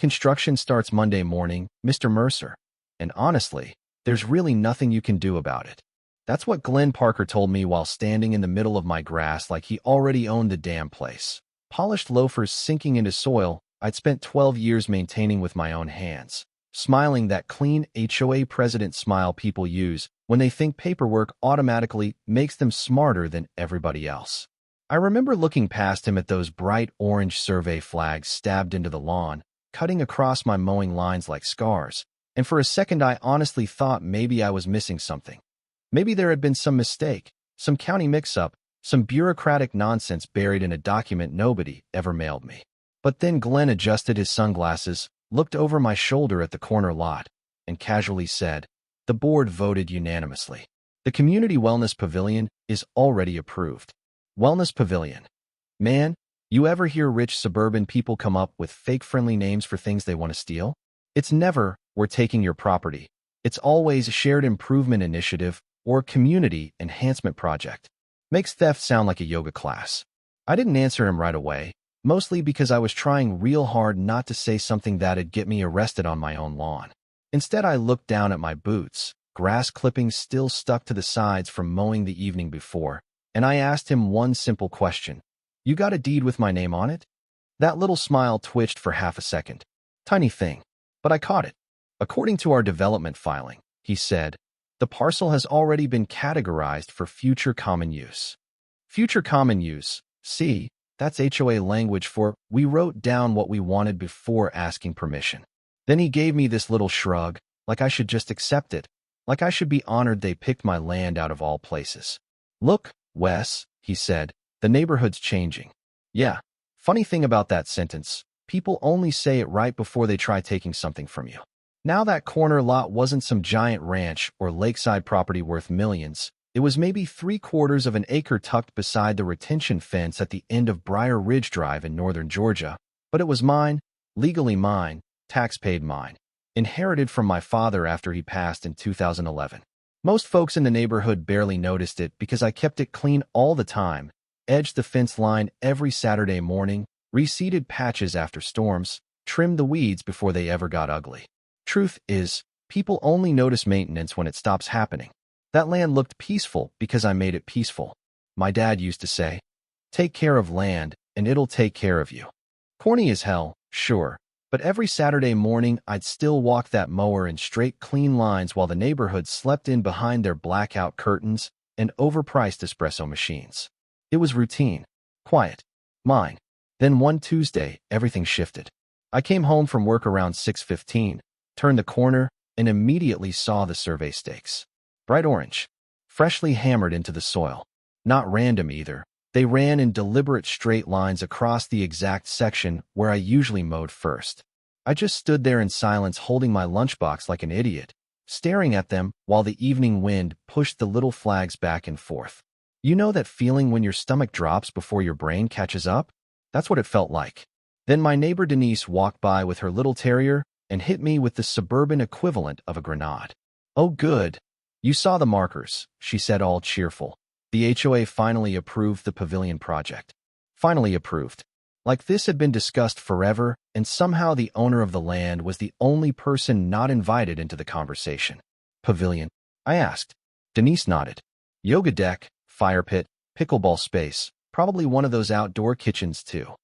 Construction starts Monday morning, Mr. Mercer. And honestly, there's really nothing you can do about it. That's what Glenn Parker told me while standing in the middle of my grass like he already owned the damn place. Polished loafers sinking into soil I'd spent 12 years maintaining with my own hands. Smiling that clean HOA president smile people use when they think paperwork automatically makes them smarter than everybody else. I remember looking past him at those bright orange survey flags stabbed into the lawn, cutting across my mowing lines like scars, and for a second I honestly thought maybe I was missing something. Maybe there had been some mistake, some county mix-up, some bureaucratic nonsense buried in a document nobody ever mailed me. But then Glenn adjusted his sunglasses, looked over my shoulder at the corner lot, and casually said, "The board voted unanimously. The Community Wellness Pavilion is already approved." Wellness Pavilion. Man, you ever hear rich suburban people come up with fake-friendly names for things they want to steal? It's never, "We're taking your property." It's always a shared improvement initiative or community enhancement project. Makes theft sound like a yoga class. I didn't answer him right away, mostly because I was trying real hard not to say something that'd get me arrested on my own lawn. Instead, I looked down at my boots, grass clippings still stuck to the sides from mowing the evening before, and I asked him one simple question. "You got a deed with my name on it?" That little smile twitched for half a second. Tiny thing, but I caught it. "According to our development filing," he said, "the parcel has already been categorized for future common use." Future common use, see, that's HOA language for we wrote down what we wanted before asking permission. Then he gave me this little shrug, like I should just accept it, like I should be honored they picked my land out of all places. "Look, Wes," he said, "the neighborhood's changing." Yeah, funny thing about that sentence, people only say it right before they try taking something from you. Now that corner lot wasn't some giant ranch or lakeside property worth millions. It was maybe 3/4 of an acre tucked beside the retention fence at the end of Briar Ridge Drive in northern Georgia. But it was mine, legally mine, tax-paid mine, inherited from my father after he passed in 2011. Most folks in the neighborhood barely noticed it because I kept it clean all the time, edged the fence line every Saturday morning, reseeded patches after storms, trimmed the weeds before they ever got ugly. Truth is, people only notice maintenance when it stops happening. That land looked peaceful because I made it peaceful. My dad used to say, "Take care of land, and it'll take care of you." Corny as hell, sure, but every Saturday morning I'd still walk that mower in straight, clean lines while the neighborhood slept in behind their blackout curtains and overpriced espresso machines. It was routine, quiet, mine. Then one Tuesday, everything shifted. I came home from work around 6:15, turned the corner, and immediately saw the survey stakes. Bright orange, freshly hammered into the soil. Not random either. They ran in deliberate straight lines across the exact section where I usually mowed first. I just stood there in silence holding my lunchbox like an idiot, staring at them while the evening wind pushed the little flags back and forth. You know that feeling when your stomach drops before your brain catches up? That's what it felt like. Then my neighbor Denise walked by with her little terrier and hit me with the suburban equivalent of a grenade. "Oh good. You saw the markers," she said, all cheerful. "The HOA finally approved the pavilion project." Finally approved. Like this had been discussed forever, and somehow the owner of the land was the only person not invited into the conversation. "Pavilion?" I asked. Denise nodded. "Yoga deck, fire pit, pickleball space, probably one of those outdoor kitchens too."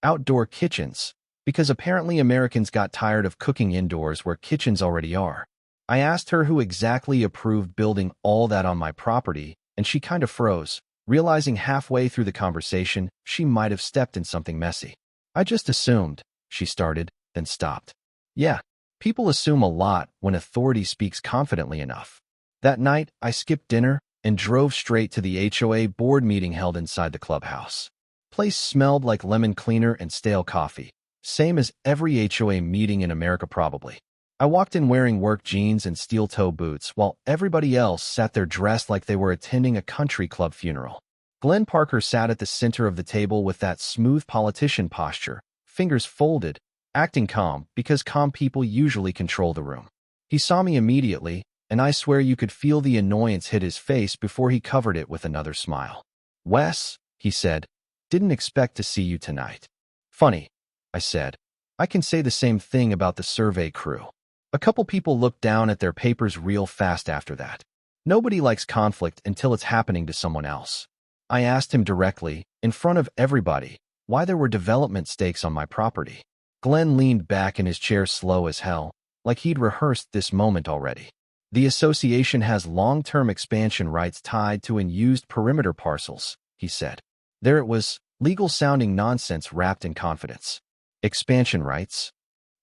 Outdoor kitchens, because apparently Americans got tired of cooking indoors where kitchens already are. I asked her who exactly approved building all that on my property, and she kind of froze, realizing halfway through the conversation she might have stepped in something messy. "I just assumed," she started, then stopped. "Yeah, people assume a lot when authority speaks confidently enough." That night, I skipped dinner and drove straight to the HOA board meeting held inside the clubhouse. Place smelled like lemon cleaner and stale coffee, same as every HOA meeting in America probably. I walked in wearing work jeans and steel-toe boots while everybody else sat there dressed like they were attending a country club funeral. Glenn Parker sat at the center of the table with that smooth politician posture, fingers folded, acting calm because calm people usually control the room. He saw me immediately, and I swear you could feel the annoyance hit his face before he covered it with another smile. "Wes," he said, "didn't expect to see you tonight." "Funny," I said. I can say the same thing about the survey crew. A couple people looked down at their papers real fast after that. Nobody likes conflict until it's happening to someone else. I asked him directly, in front of everybody, why there were development stakes on my property. Glenn leaned back in his chair slow as hell, like he'd rehearsed this moment already. The association has long-term expansion rights tied to unused perimeter parcels, he said. There it was, legal-sounding nonsense wrapped in confidence. Expansion rights?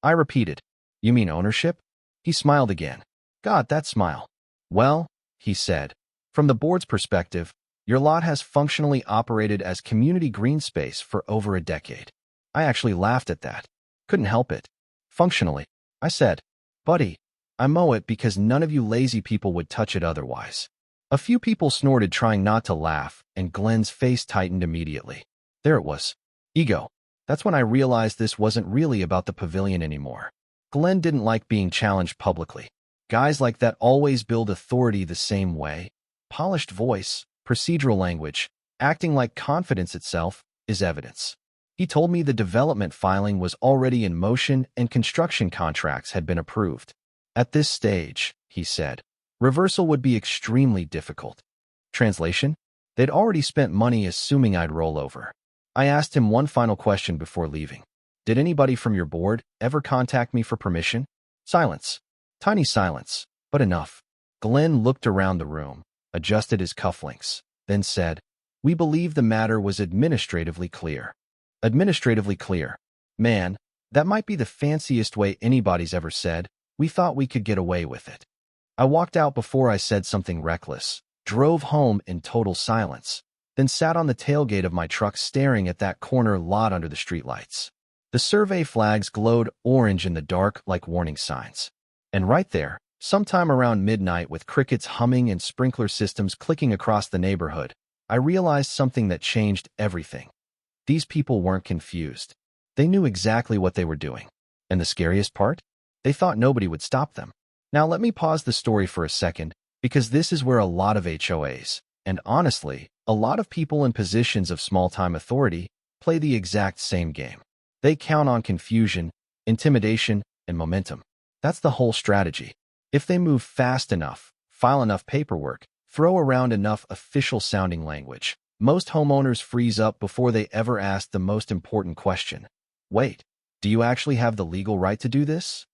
I repeated. You mean ownership? He smiled again. God, that smile. Well, he said, from the board's perspective, your lot has functionally operated as community green space for over a decade. I actually laughed at that. Couldn't help it. Functionally, I said. Buddy, I mow it because none of you lazy people would touch it otherwise. A few people snorted, trying not to laugh, and Glenn's face tightened immediately. There it was. Ego. That's when I realized this wasn't really about the pavilion anymore. Glenn didn't like being challenged publicly. Guys like that always build authority the same way. Polished voice, procedural language, acting like confidence itself, is evidence. He told me the development filing was already in motion and construction contracts had been approved. At this stage, he said, reversal would be extremely difficult. Translation? They'd already spent money assuming I'd roll over. I asked him one final question before leaving. Did anybody from your board ever contact me for permission? Silence. Tiny silence, but enough. Glenn looked around the room, adjusted his cufflinks, then said, We believe the matter was administratively clear. Administratively clear. Man, that might be the fanciest way anybody's ever said, we thought we could get away with it. I walked out before I said something reckless, drove home in total silence, then sat on the tailgate of my truck staring at that corner lot under the streetlights. The survey flags glowed orange in the dark like warning signs. And right there, sometime around midnight with crickets humming and sprinkler systems clicking across the neighborhood, I realized something that changed everything. These people weren't confused. They knew exactly what they were doing. And the scariest part? They thought nobody would stop them. Now let me pause the story for a second, because this is where a lot of HOAs, and honestly, a lot of people in positions of small-time authority, play the exact same game. They count on confusion, intimidation, and momentum. That's the whole strategy. If they move fast enough, file enough paperwork, throw around enough official-sounding language, most homeowners freeze up before they ever ask the most important question. Wait, do you actually have the legal right to do this?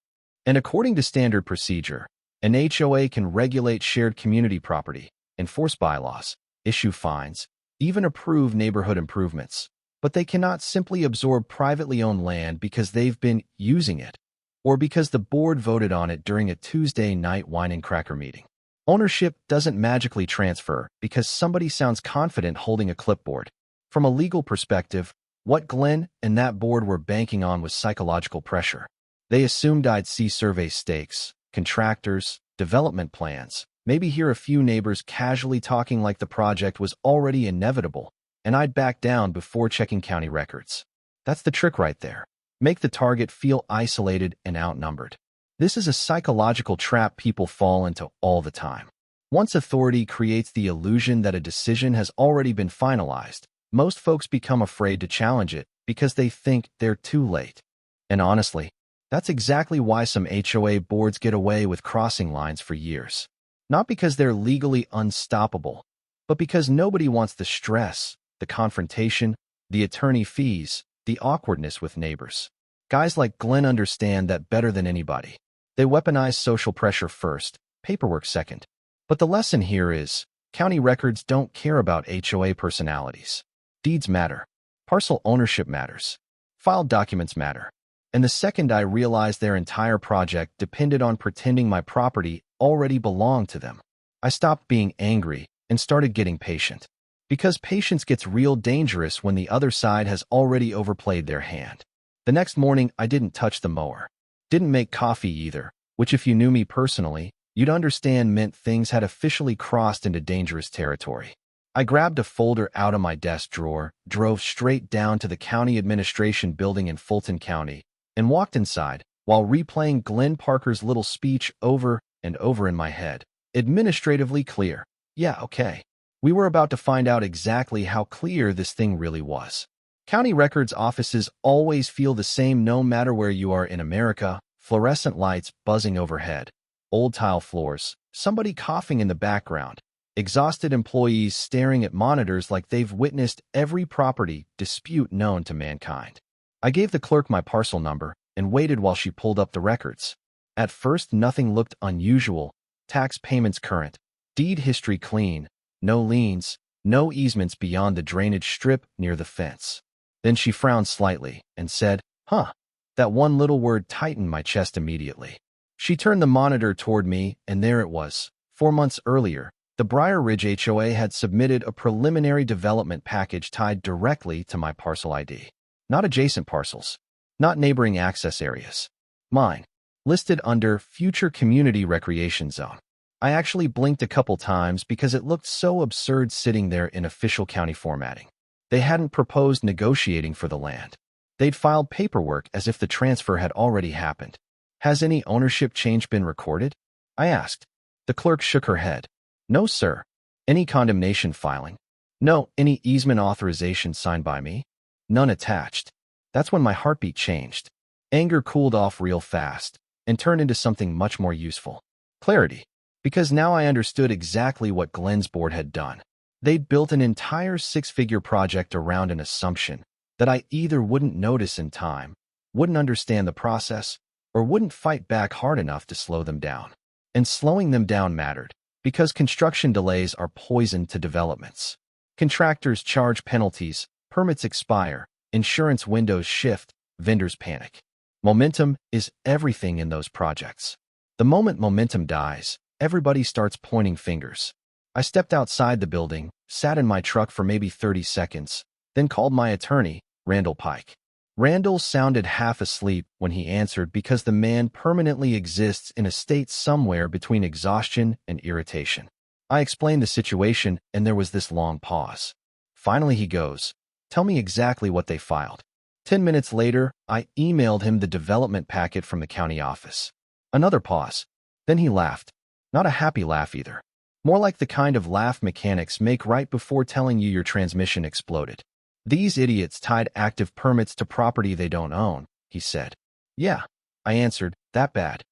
And according to standard procedure, an HOA can regulate shared community property, enforce bylaws, issue fines, even approve neighborhood improvements. But they cannot simply absorb privately owned land because they've been using it, or because the board voted on it during a Tuesday night wine and cracker meeting. Ownership doesn't magically transfer because somebody sounds confident holding a clipboard. From a legal perspective, what Glenn and that board were banking on was psychological pressure. They assumed I'd see survey stakes, contractors, development plans, maybe hear a few neighbors casually talking like the project was already inevitable, and I'd back down before checking county records. That's the trick right there. Make the target feel isolated and outnumbered. This is a psychological trap people fall into all the time. Once authority creates the illusion that a decision has already been finalized, most folks become afraid to challenge it because they think they're too late. And honestly, that's exactly why some HOA boards get away with crossing lines for years. Not because they're legally unstoppable, but because nobody wants the stress, the confrontation, the attorney fees, the awkwardness with neighbors. Guys like Glenn understand that better than anybody. They weaponize social pressure first, paperwork second. But the lesson here is, county records don't care about HOA personalities. Deeds matter. Parcel ownership matters. Filed documents matter. And the second I realized their entire project depended on pretending my property already belonged to them, I stopped being angry and started getting patient. Because patience gets real dangerous when the other side has already overplayed their hand. The next morning, I didn't touch the mower. Didn't make coffee either, which if you knew me personally, you'd understand meant things had officially crossed into dangerous territory. I grabbed a folder out of my desk drawer, drove straight down to the county administration building in Fulton County, and walked inside, while replaying Glenn Parker's little speech over and over in my head. Administratively clear. Yeah, okay. We were about to find out exactly how clear this thing really was. County records offices always feel the same no matter where you are in America. Fluorescent lights buzzing overhead, old tile floors, somebody coughing in the background, exhausted employees staring at monitors like they've witnessed every property dispute known to mankind. I gave the clerk my parcel number and waited while she pulled up the records. At first, nothing looked unusual. Tax payments current, deed history clean, no liens, no easements beyond the drainage strip near the fence. Then she frowned slightly and said, "Huh." That one little word tightened my chest immediately. She turned the monitor toward me, and there it was. 4 months earlier, the Briar Ridge HOA had submitted a preliminary development package tied directly to my parcel ID. Not adjacent parcels, not neighboring access areas. Mine, listed under Future Community Recreation Zone. I actually blinked a couple times because it looked so absurd sitting there in official county formatting. They hadn't proposed negotiating for the land. They'd filed paperwork as if the transfer had already happened. "Has any ownership change been recorded?" I asked. The clerk shook her head. "No, sir." "Any condemnation filing?" "No." "Any easement authorization signed by me?" "None attached." That's when my heartbeat changed. Anger cooled off real fast and turned into something much more useful. Clarity. Because now I understood exactly what Glenn's board had done. They'd built an entire six-figure project around an assumption that I either wouldn't notice in time, wouldn't understand the process, or wouldn't fight back hard enough to slow them down. And slowing them down mattered, because construction delays are poison to developments. Contractors charge penalties, permits expire, insurance windows shift, vendors panic. Momentum is everything in those projects. The moment momentum dies, everybody starts pointing fingers. I stepped outside the building, sat in my truck for maybe 30 seconds, then called my attorney, Randall Pike. Randall sounded half asleep when he answered because the man permanently exists in a state somewhere between exhaustion and irritation. I explained the situation, and there was this long pause. Finally he goes, "Tell me exactly what they filed." 10 minutes later, I emailed him the development packet from the county office. Another pause. Then he laughed. Not a happy laugh either. More like the kind of laugh mechanics make right before telling you your transmission exploded. "These idiots tied active permits to property they don't own," he said. "Yeah," I answered, "that bad."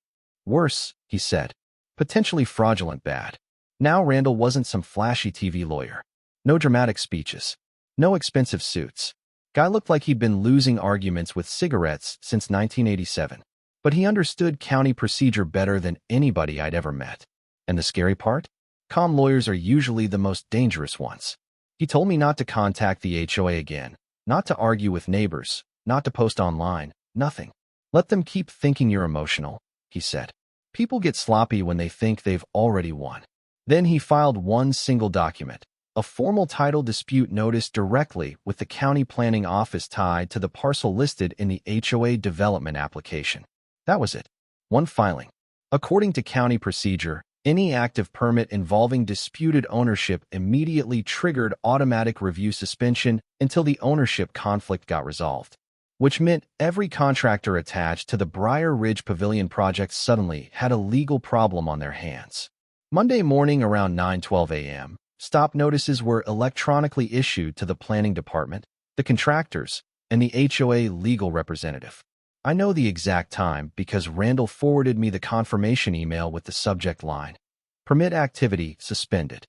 "Worse," he said. "Potentially fraudulent bad." Now Randall wasn't some flashy TV lawyer. No dramatic speeches. No expensive suits. Guy looked like he'd been losing arguments with cigarettes since 1987. But he understood county procedure better than anybody I'd ever met. And the scary part? Calm lawyers are usually the most dangerous ones. He told me not to contact the HOA again, not to argue with neighbors, not to post online, nothing. "Let them keep thinking you're emotional," he said. "People get sloppy when they think they've already won." Then he filed one single document, a formal title dispute notice directly with the county planning office tied to the parcel listed in the HOA development application. That was it. One filing. According to county procedure, any active permit involving disputed ownership immediately triggered automatic review suspension until the ownership conflict got resolved, which meant every contractor attached to the Briar Ridge Pavilion project suddenly had a legal problem on their hands. Monday morning around 9:12 a.m., stop notices were electronically issued to the planning department, the contractors, and the HOA legal representative. I know the exact time because Randall forwarded me the confirmation email with the subject line, "Permit activity suspended."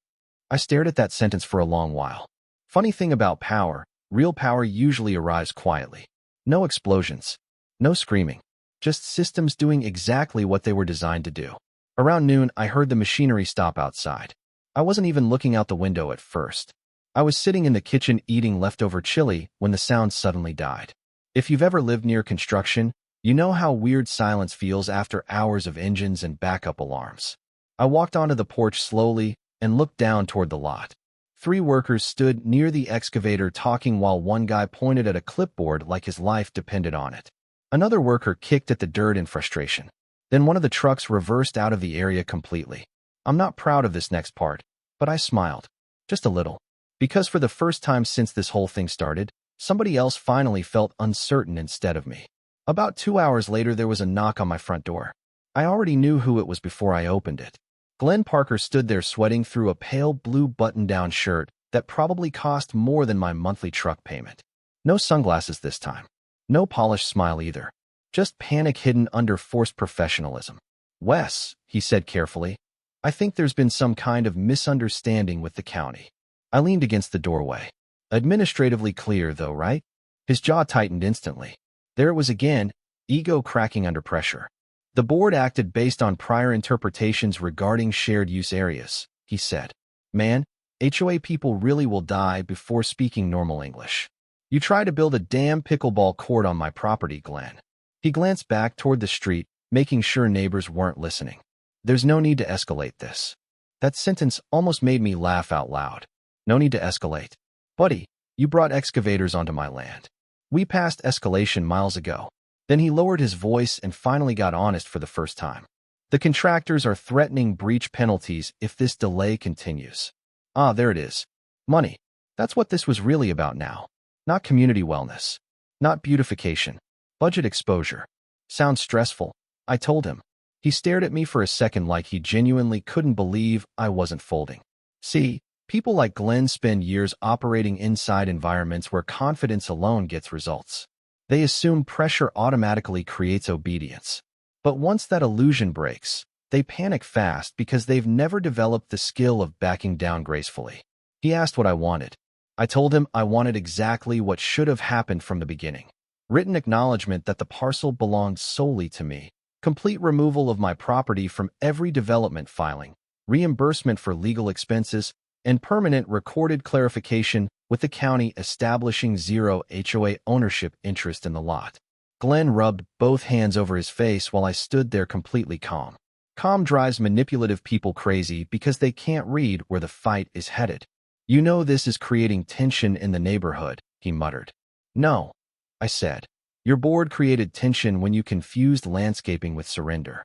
I stared at that sentence for a long while. Funny thing about power, real power usually arrives quietly. No explosions, no screaming, just systems doing exactly what they were designed to do. Around noon, I heard the machinery stop outside. I wasn't even looking out the window at first. I was sitting in the kitchen eating leftover chili when the sound suddenly died. If you've ever lived near construction, you know how weird silence feels after hours of engines and backup alarms. I walked onto the porch slowly and looked down toward the lot. 3 workers stood near the excavator talking while one guy pointed at a clipboard like his life depended on it. Another worker kicked at the dirt in frustration. Then one of the trucks reversed out of the area completely. I'm not proud of this next part, but I smiled. Just a little. Because for the first time since this whole thing started, somebody else finally felt uncertain instead of me. About 2 hours later, there was a knock on my front door. I already knew who it was before I opened it. Glenn Parker stood there sweating through a pale blue button-down shirt that probably cost more than my monthly truck payment. No sunglasses this time. No polished smile either. Just panic hidden under forced professionalism. Wes, he said carefully, I think there's been some kind of misunderstanding with the county. I leaned against the doorway. Administratively clear, though, right? His jaw tightened instantly. There it was again, ego cracking under pressure. The board acted based on prior interpretations regarding shared use areas, he said. Man, HOA people really will die before speaking normal English. You try to build a damn pickleball court on my property, Glenn. He glanced back toward the street, making sure neighbors weren't listening. There's no need to escalate this. That sentence almost made me laugh out loud. No need to escalate. Buddy, you brought excavators onto my land. We passed escalation miles ago. Then he lowered his voice and finally got honest for the first time. The contractors are threatening breach penalties if this delay continues. Ah, there it is. Money. That's what this was really about now. Not community wellness. Not beautification. Budget exposure. Sounds stressful, I told him. He stared at me for a second like he genuinely couldn't believe I wasn't folding. See, people like Glenn spend years operating inside environments where confidence alone gets results. They assume pressure automatically creates obedience. But once that illusion breaks, they panic fast because they've never developed the skill of backing down gracefully. He asked what I wanted. I told him I wanted exactly what should have happened from the beginning. Written acknowledgement that the parcel belonged solely to me, complete removal of my property from every development filing, reimbursement for legal expenses, and permanent recorded clarification with the county establishing zero HOA ownership interest in the lot. Glenn rubbed both hands over his face while I stood there completely calm. Calm drives manipulative people crazy because they can't read where the fight is headed. You know this is creating tension in the neighborhood, he muttered. No, I said. Your board created tension when you confused landscaping with surrender.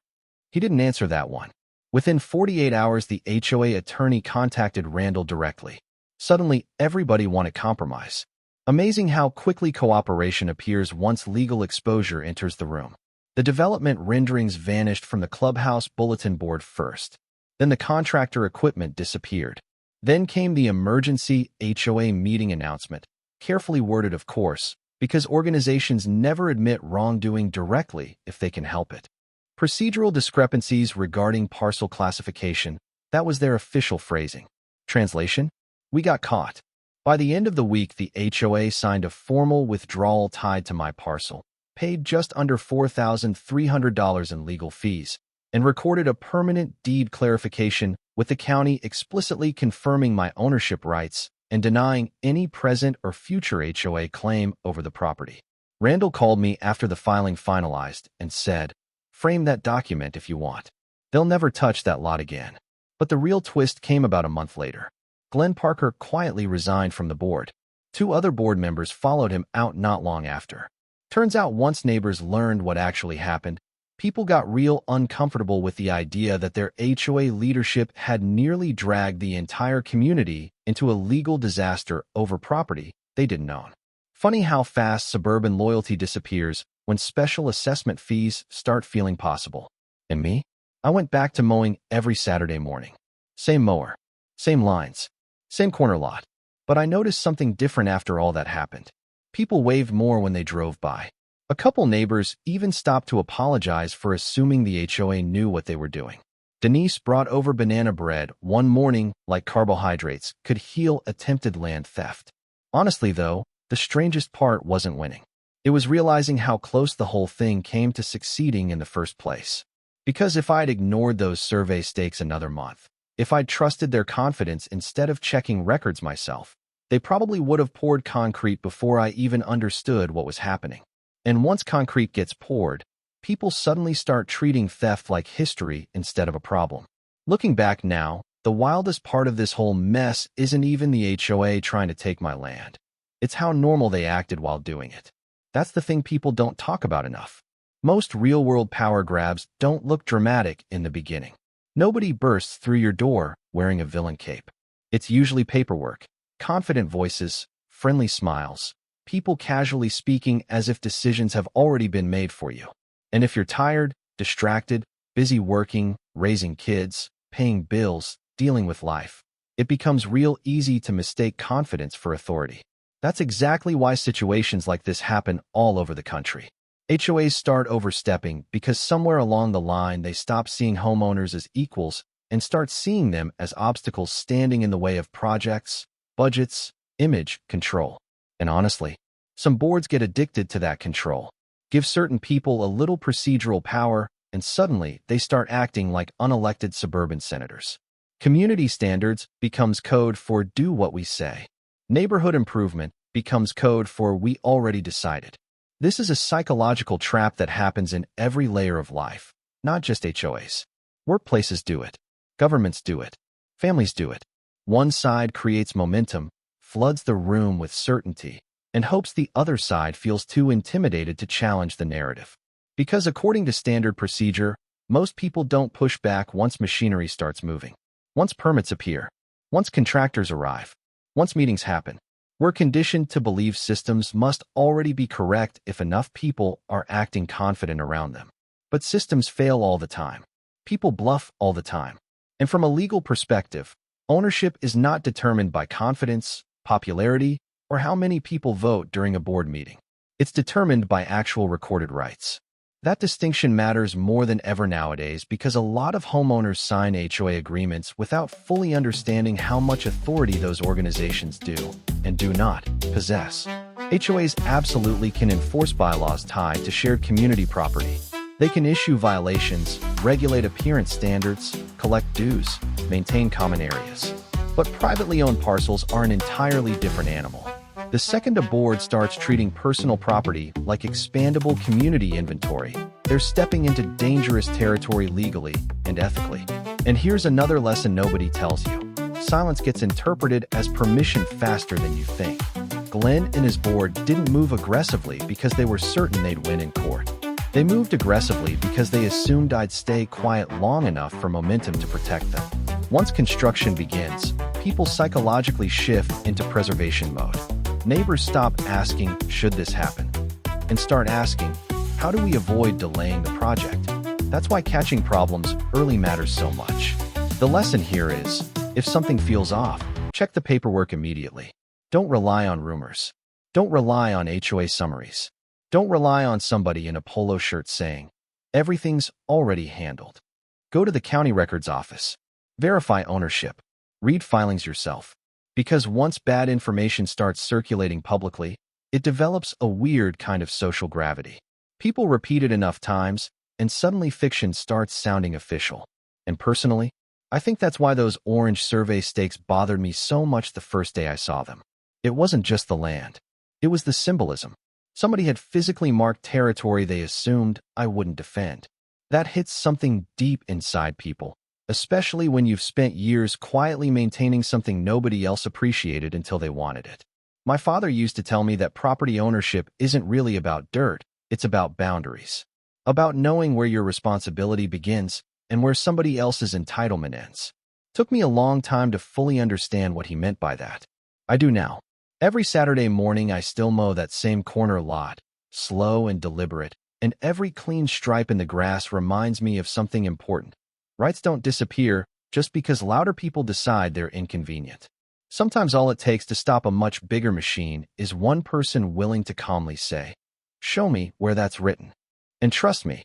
He didn't answer that one. Within 48 hours, the HOA attorney contacted Randall directly. Suddenly, everybody wanted compromise. Amazing how quickly cooperation appears once legal exposure enters the room. The development renderings vanished from the clubhouse bulletin board first. Then the contractor equipment disappeared. Then came the emergency HOA meeting announcement, carefully worded of course, because organizations never admit wrongdoing directly if they can help it. Procedural discrepancies regarding parcel classification, that was their official phrasing. Translation? We got caught. By the end of the week, the HOA signed a formal withdrawal tied to my parcel, paid just under $4,300 in legal fees, and recorded a permanent deed clarification with the county explicitly confirming my ownership rights and denying any present or future HOA claim over the property. Randall called me after the filing finalized and said, "Frame that document if you want. They'll never touch that lot again." But the real twist came about a month later. Glenn Parker quietly resigned from the board. 2 other board members followed him out not long after. Turns out once neighbors learned what actually happened, people got real uncomfortable with the idea that their HOA leadership had nearly dragged the entire community into a legal disaster over property they didn't own. Funny how fast suburban loyalty disappears when special assessment fees start feeling possible. And me? I went back to mowing every Saturday morning. Same mower, same lines, same corner lot. But I noticed something different after all that happened. People waved more when they drove by. A couple neighbors even stopped to apologize for assuming the HOA knew what they were doing. Denise brought over banana bread one morning like carbohydrates could heal attempted land theft. Honestly, though, the strangest part wasn't winning. It was realizing how close the whole thing came to succeeding in the first place. Because if I'd ignored those survey stakes another month, if I'd trusted their confidence instead of checking records myself, they probably would have poured concrete before I even understood what was happening. And once concrete gets poured, people suddenly start treating theft like history instead of a problem. Looking back now, the wildest part of this whole mess isn't even the HOA trying to take my land. It's how normal they acted while doing it. That's the thing people don't talk about enough. Most real-world power grabs don't look dramatic in the beginning. Nobody bursts through your door wearing a villain cape. It's usually paperwork, confident voices, friendly smiles, people casually speaking as if decisions have already been made for you. And if you're tired, distracted, busy working, raising kids, paying bills, dealing with life, it becomes real easy to mistake confidence for authority. That's exactly why situations like this happen all over the country. HOAs start overstepping because somewhere along the line they stop seeing homeowners as equals and start seeing them as obstacles standing in the way of projects, budgets, image, control. And honestly, some boards get addicted to that control. Give certain people a little procedural power, and suddenly they start acting like unelected suburban senators. Community standards becomes code for do what we say. Neighborhood improvement becomes code for we already decided. This is a psychological trap that happens in every layer of life, not just HOAs. Workplaces do it. Governments do it. Families do it. One side creates momentum, floods the room with certainty, and hopes the other side feels too intimidated to challenge the narrative. Because according to standard procedure, most people don't push back once machinery starts moving. Once permits appear. Once contractors arrive. Once meetings happen. We're conditioned to believe systems must already be correct if enough people are acting confident around them. But systems fail all the time. People bluff all the time. And from a legal perspective, ownership is not determined by confidence, popularity, or how many people vote during a board meeting. It's determined by actual recorded rights. That distinction matters more than ever nowadays because a lot of homeowners sign HOA agreements without fully understanding how much authority those organizations do and do not possess. HOAs absolutely can enforce bylaws tied to shared community property. They can issue violations, regulate appearance standards, collect dues, maintain common areas. But privately owned parcels are an entirely different animal. The second a board starts treating personal property like expandable community inventory, they're stepping into dangerous territory legally and ethically. And here's another lesson nobody tells you. Silence gets interpreted as permission faster than you think. Glenn and his board didn't move aggressively because they were certain they'd win in court. They moved aggressively because they assumed I'd stay quiet long enough for momentum to protect them. Once construction begins, people psychologically shift into preservation mode. Neighbors stop asking, should this happen? And start asking, how do we avoid delaying the project? That's why catching problems early matters so much. The lesson here is, if something feels off, check the paperwork immediately. Don't rely on rumors. Don't rely on HOA summaries. Don't rely on somebody in a polo shirt saying, everything's already handled. Go to the county records office. Verify ownership. Read filings yourself. Because once bad information starts circulating publicly, it develops a weird kind of social gravity. People repeat it enough times, and suddenly fiction starts sounding official. And personally, I think that's why those orange survey stakes bothered me so much the first day I saw them. It wasn't just the land. It was the symbolism. Somebody had physically marked territory they assumed I wouldn't defend. That hits something deep inside people, especially when you've spent years quietly maintaining something nobody else appreciated until they wanted it. My father used to tell me that property ownership isn't really about dirt, it's about boundaries. About knowing where your responsibility begins and where somebody else's entitlement ends. Took me a long time to fully understand what he meant by that. I do now. Every Saturday morning I still mow that same corner lot, slow and deliberate, and every clean stripe in the grass reminds me of something important. Rights don't disappear just because louder people decide they're inconvenient. Sometimes all it takes to stop a much bigger machine is one person willing to calmly say, show me where that's written. And trust me,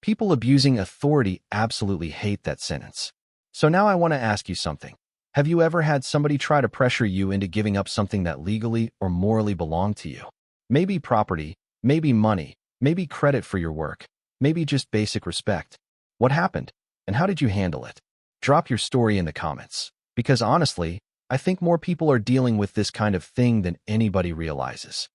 people abusing authority absolutely hate that sentence. So now I want to ask you something. Have you ever had somebody try to pressure you into giving up something that legally or morally belonged to you? Maybe property, maybe money, maybe credit for your work, maybe just basic respect. What happened? And how did you handle it? Drop your story in the comments. Because honestly, I think more people are dealing with this kind of thing than anybody realizes.